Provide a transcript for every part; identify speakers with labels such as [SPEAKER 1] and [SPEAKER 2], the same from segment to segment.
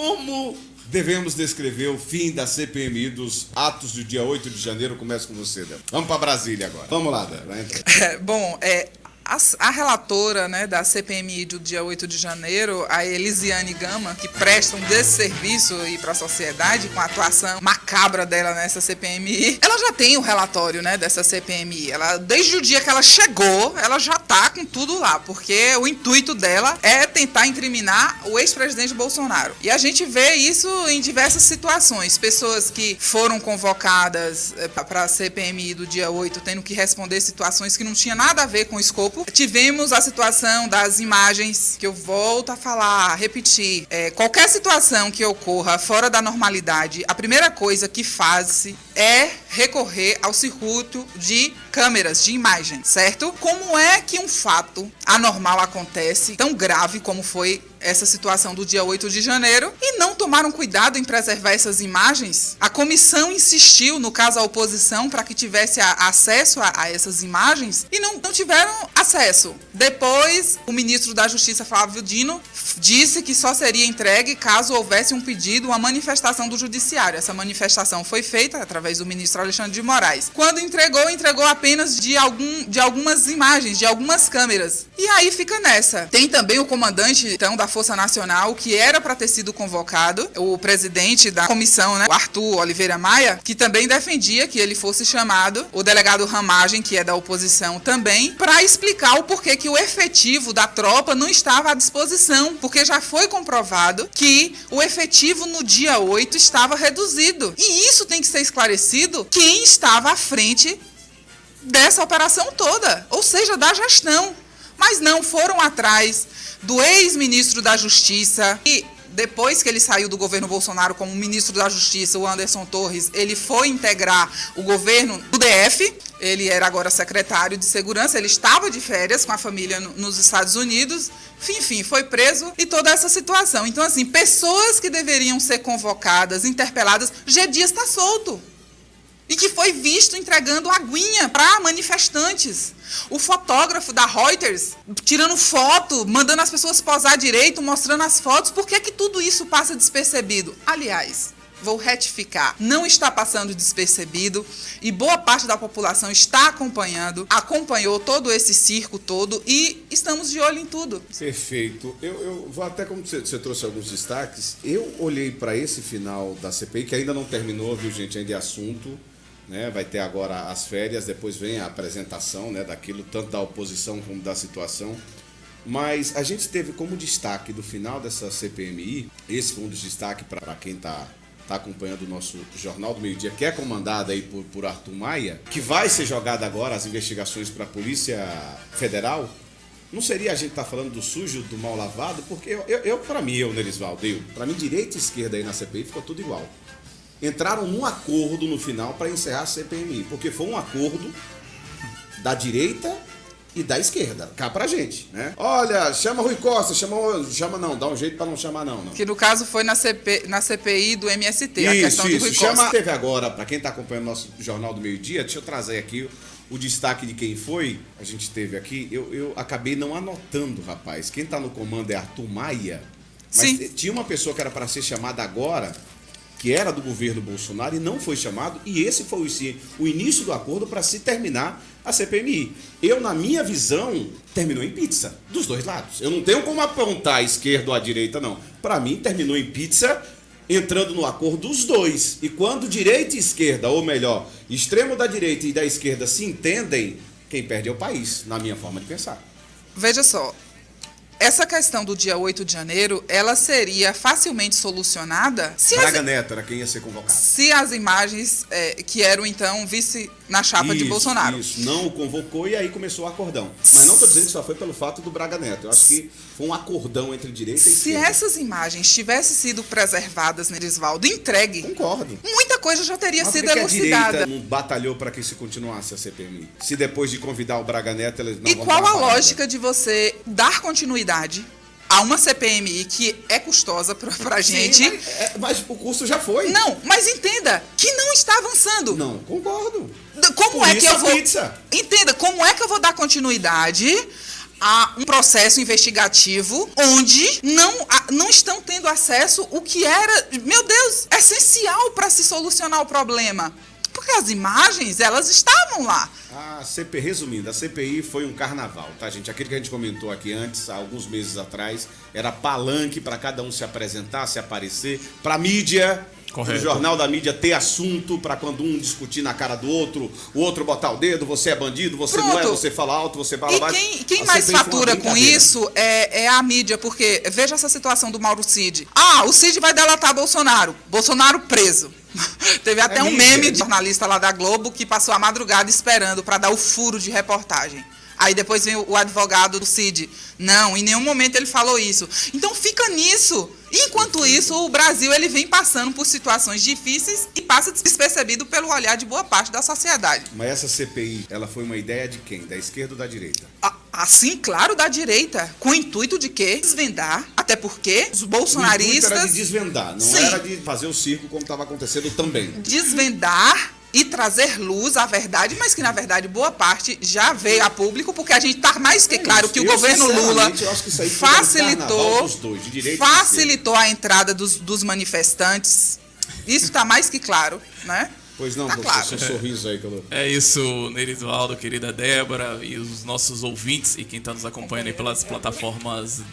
[SPEAKER 1] Como devemos descrever o fim da CPMI dos atos do dia 8 de janeiro? Começa com você, Débora. Vamos para Brasília agora. Vamos lá, Débora.
[SPEAKER 2] A relatora, né, da CPMI do dia 8 de janeiro, a Elisiane Gama, que presta um desserviço para a sociedade com a atuação macabra dela nessa CPMI, ela já tem o relatório, né, dessa CPMI. Ela, desde o dia que ela chegou, ela já está com tudo lá, porque o intuito dela é tentar incriminar o ex-presidente Bolsonaro. E a gente vê isso em diversas situações. Pessoas que foram convocadas para a CPMI do dia 8 tendo que responder situações que não tinha nada a ver com o escopo. Tivemos a situação das imagens, que eu volto a falar, repetir. Qualquer situação que ocorra fora da normalidade, a primeira coisa que faz é recorrer ao circuito de câmeras, de imagem, certo? Como é que um fato anormal acontece, tão grave como foi essa situação do dia 8 de janeiro, e não tomaram cuidado em preservar essas imagens? A comissão insistiu, no caso a oposição, para que tivesse acesso a essas imagens, e não tiveram acesso. Depois, o ministro da Justiça, Flávio Dino, disse que só seria entregue caso houvesse um pedido, uma manifestação do judiciário. Essa manifestação foi feita através do ministro Alexandre de Moraes. Quando entregou apenas de algumas imagens, de algumas câmeras. E aí fica nessa. Tem também o comandante, então, da Força Nacional, que era para ter sido convocado, o presidente da comissão, né, o Arthur Oliveira Maia, que também defendia que ele fosse chamado, o delegado Ramagem, que é da oposição também, para explicar o porquê que o efetivo da tropa não estava à disposição, porque já foi comprovado que o efetivo no dia 8 estava reduzido. E isso tem que ser esclarecido quem estava à frente dessa operação toda, ou seja, da gestão. Mas não, foram atrás do ex-ministro da Justiça, e depois que ele saiu do governo Bolsonaro como ministro da Justiça, o Anderson Torres, ele foi integrar o governo do DF, ele era agora secretário de Segurança, ele estava de férias com a família nos Estados Unidos, enfim, foi preso e toda essa situação. Então, assim, pessoas que deveriam ser convocadas, interpeladas, G. Dias está solto. E que foi visto entregando aguinha para manifestantes. O fotógrafo da Reuters, tirando foto, mandando as pessoas posar direito, mostrando as fotos. Por que tudo isso passa despercebido? Aliás, vou retificar, não está passando despercebido e boa parte da população está acompanhou todo esse circo todo e estamos de olho em tudo.
[SPEAKER 1] Perfeito. Eu vou até, como você trouxe alguns destaques, eu olhei para esse final da CPI, que ainda não terminou, viu, gente, ainda é assunto. Né, vai ter agora as férias, depois vem a apresentação, né, daquilo, tanto da oposição como da situação. Mas a gente teve como destaque do final dessa CPMI, esse foi um dos destaques para quem está acompanhando o nosso Jornal do Meio-Dia, que é comandado aí por Arthur Maia, que vai ser jogada agora as investigações para a Polícia Federal. Não seria a gente estar falando do sujo, do mal lavado? Porque para mim, Nerisvaldo, para mim, direita e esquerda aí na CPI ficou tudo igual. Entraram num acordo no final para encerrar a CPMI, porque foi um acordo da direita e da esquerda, cá pra gente, né? Olha, chama Rui Costa, chama não, dá um jeito para não chamar não.
[SPEAKER 2] Que no caso foi na CPI do MST,
[SPEAKER 1] isso,
[SPEAKER 2] a questão do Rui Costa.
[SPEAKER 1] Teve agora, para quem está acompanhando o nosso Jornal do Meio-Dia, deixa eu trazer aqui o destaque de quem foi, a gente teve aqui, eu acabei não anotando, rapaz, quem está no comando é Arthur Maia, mas sim, tinha uma pessoa que era para ser chamada agora, que era do governo Bolsonaro e não foi chamado, e esse foi o início do acordo para se terminar a CPMI. Na minha visão, terminou em pizza, dos dois lados. Eu não tenho como apontar a esquerda ou a direita, não. Para mim, terminou em pizza, entrando no acordo dos dois. E quando direita e esquerda, ou melhor, extremo da direita e da esquerda se entendem, quem perde é o país, na minha forma de pensar.
[SPEAKER 2] Veja só. Essa questão do dia 8 de janeiro, ela seria facilmente solucionada se
[SPEAKER 1] Braga Neto era quem ia ser convocado.
[SPEAKER 2] Se as imagens que eram, então, vice na chapa de Bolsonaro.
[SPEAKER 1] Isso, não o convocou e aí começou o acordão. Mas não estou dizendo que só foi pelo fato do Braga Neto. Eu acho que foi um acordão entre direita e esquerda.
[SPEAKER 2] Se essas imagens tivessem sido preservadas, Nerisvaldo, entregue.
[SPEAKER 1] Concordo.
[SPEAKER 2] Muita coisa já teria sido
[SPEAKER 1] elucidada.
[SPEAKER 2] elucidada.
[SPEAKER 1] A direita não batalhou para que se continuasse a CPMI. Se depois de convidar o Braga Neto, eles não
[SPEAKER 2] vão. E qual a lógica
[SPEAKER 1] nada.
[SPEAKER 2] De você dar continuidade a uma CPMI que é custosa pra gente.
[SPEAKER 1] Sim, mas o custo já foi.
[SPEAKER 2] Não, mas entenda que não está avançando.
[SPEAKER 1] Não, concordo.
[SPEAKER 2] Como é que eu vou...
[SPEAKER 1] Pizza.
[SPEAKER 2] Entenda, como é que eu vou dar continuidade a um processo investigativo onde não estão tendo acesso o que era, meu Deus, essencial para se solucionar o problema. Porque as imagens, elas estavam lá.
[SPEAKER 1] Resumindo, a CPI foi um carnaval, tá, gente? Aquilo que a gente comentou aqui antes, há alguns meses atrás, era palanque para cada um se apresentar, se aparecer, para mídia, o jornal da mídia ter assunto, para quando um discutir na cara do outro, o outro botar o dedo, você é bandido, você não é, você fala alto, você fala baixo.
[SPEAKER 2] E quem mais fatura com isso é a mídia, porque veja essa situação do Mauro Cid. O Cid vai delatar Bolsonaro preso. Teve até um meme de jornalista lá da Globo que passou a madrugada esperando para dar o furo de reportagem. Aí depois vem o advogado do Cid. Não, em nenhum momento ele falou isso. Então fica nisso. Enquanto isso, o Brasil ele vem passando por situações difíceis e passa despercebido pelo olhar de boa parte da sociedade.
[SPEAKER 1] Mas essa CPI, ela foi uma ideia de quem? Da esquerda ou da direita?
[SPEAKER 2] Sim, claro, da direita. Com o intuito de quê? Desvendar. Até porque os bolsonaristas...
[SPEAKER 1] O intuito era de desvendar, não era de fazer o circo como estava acontecendo também.
[SPEAKER 2] Desvendar e trazer luz à verdade, mas que na verdade boa parte já veio a público, porque a gente está mais que claro que o governo Lula facilitou a entrada dos manifestantes. Isso está mais que claro, né?
[SPEAKER 1] Pois não, professor, seu sorriso aí, Calor.
[SPEAKER 3] É isso, Nerisvaldo, querida Débora, e os nossos ouvintes e quem está nos acompanhando aí pelas plataformas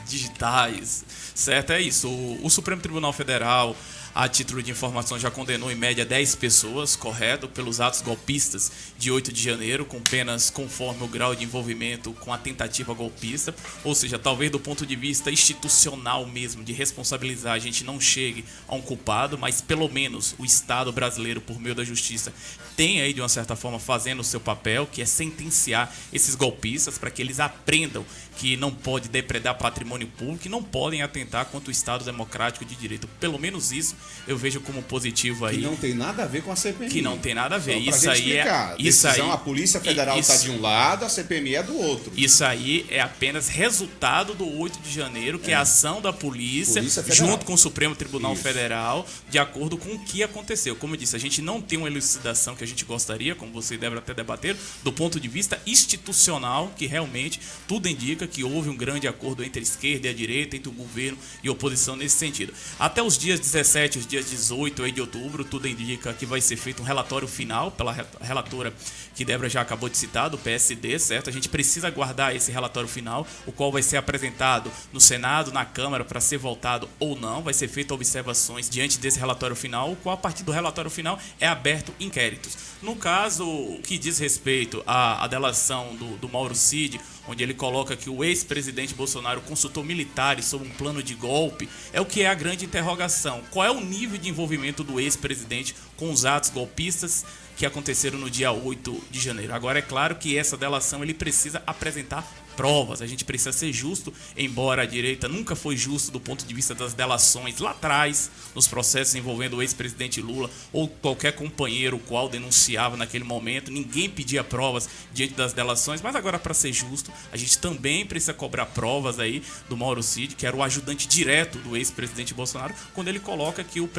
[SPEAKER 3] digitais, certo? É isso, o Supremo Tribunal Federal, a título de informação, já condenou em média 10 pessoas, correto, pelos atos golpistas de 8 de janeiro, com penas conforme o grau de envolvimento com a tentativa golpista. Ou seja, talvez do ponto de vista institucional mesmo, de responsabilizar, a gente não chegue a um culpado, mas pelo menos o Estado brasileiro, por meio da justiça, tem aí de uma certa forma fazendo o seu papel, que é sentenciar esses golpistas para que eles aprendam que não pode depredar patrimônio público e não podem atentar contra o Estado democrático de direito. Pelo menos isso eu vejo como positivo aí.
[SPEAKER 1] Que não tem nada a ver com a CPMI.
[SPEAKER 3] Que não tem nada a ver.
[SPEAKER 1] Então, isso aí explicar. A Polícia Federal está de um lado, a CPMI é do outro.
[SPEAKER 3] Isso aí é apenas resultado do 8 de janeiro, que é a ação da polícia junto com o Supremo Tribunal Federal, de acordo com o que aconteceu. Como eu disse, a gente não tem uma elucidação que a gente gostaria, como você deve até debater, do ponto de vista institucional, que realmente tudo indica que houve um grande acordo entre a esquerda e a direita, entre o governo e a oposição nesse sentido. Até os dias 17, os dias 18 aí de outubro, tudo indica que vai ser feito um relatório final pela relatora que Débora já acabou de citar, do PSD, certo? A gente precisa aguardar esse relatório final, o qual vai ser apresentado no Senado, na Câmara, para ser votado ou não. Vai ser feita observações diante desse relatório final, o qual, a partir do relatório final, é aberto inquéritos. No caso que diz respeito à delação do Mauro Cid, onde ele coloca que o ex-presidente Bolsonaro consultou militares sobre um plano de golpe, é o que é a grande interrogação. Qual é o nível de envolvimento do ex-presidente com os atos golpistas que aconteceram no dia 8 de janeiro? Agora, é claro que essa delação ele precisa apresentar provas, a gente precisa ser justo, embora a direita nunca foi justo do ponto de vista das delações lá atrás, nos processos envolvendo o ex-presidente Lula ou qualquer companheiro qual denunciava naquele momento, ninguém pedia provas diante das delações, mas agora, para ser justo, a gente também precisa cobrar provas aí do Mauro Cid, que era o ajudante direto do ex-presidente Bolsonaro, quando ele coloca que o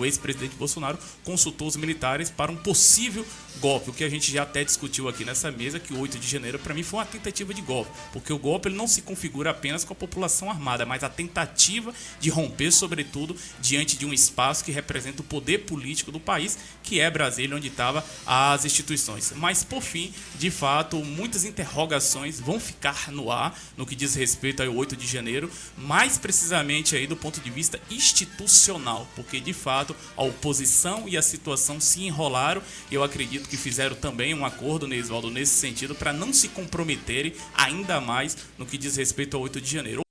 [SPEAKER 3] ex-presidente Bolsonaro consultou os militares para um possível golpe, o que a gente já até discutiu aqui nessa mesa, que o 8 de janeiro para mim foi uma tentativa de golpe, porque o golpe ele não se configura apenas com a população armada, mas a tentativa de romper, sobretudo, diante de um espaço que representa o poder político do país, que é Brasília, onde estavam as instituições. Mas, por fim, de fato, muitas interrogações vão ficar no ar no que diz respeito ao 8 de janeiro, mais precisamente aí do ponto de vista institucional, porque, de fato, a oposição e a situação se enrolaram, e eu acredito que fizeram também um acordo, Nerisvaldo, nesse sentido, para não se comprometerem ainda mais no que diz respeito ao 8 de janeiro.